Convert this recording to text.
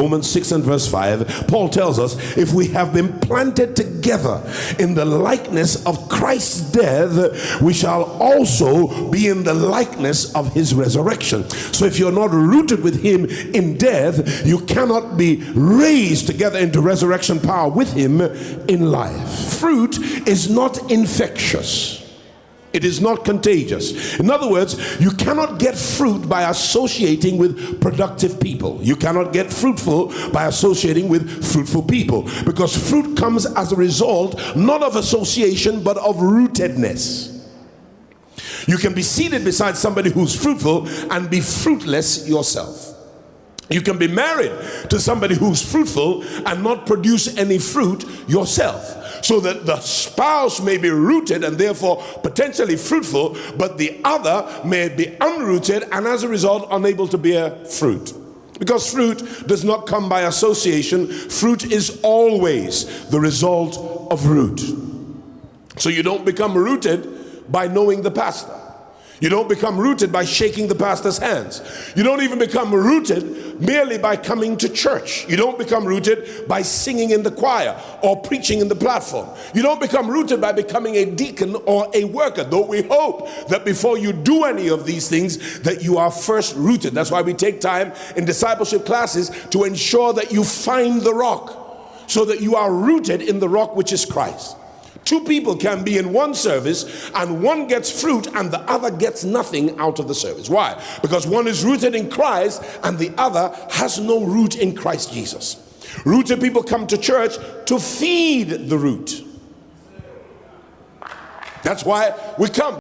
Romans 6 and verse 5, Paul tells us, if we have been planted together in the likeness of Christ's death, we shall also be in the likeness of his resurrection. So if you're not rooted with him in death, you cannot be raised together into resurrection power with him in life. Fruit is not infectious. It is not contagious. In other words, you cannot get fruit by associating with productive people. You cannot get fruitful by associating with fruitful people, because fruit comes as a result not of association but of rootedness. You can be seated beside somebody who's fruitful and be fruitless yourself. You can be married to somebody who's fruitful and not produce any fruit yourself, so that the spouse may be rooted and therefore potentially fruitful, but the other may be unrooted and as a result unable to bear fruit. Because fruit does not come by association. Fruit is always the result of root. So you don't become rooted by knowing the pastor. You don't become rooted by shaking the pastor's hands. You don't even become rooted merely by coming to church. You don't become rooted by singing in the choir or preaching in the platform. You don't become rooted by becoming a deacon or a worker, though we hope that before you do any of these things that you are first rooted. That's why we take time in discipleship classes to ensure that you find the rock, so that you are rooted in the rock, which is Christ. Two people can be in one service and one gets fruit and the other gets nothing out of the service. Why? Because one is rooted in Christ and the other has no root in Christ Jesus. Rooted people come to church to feed the root. That's why we come.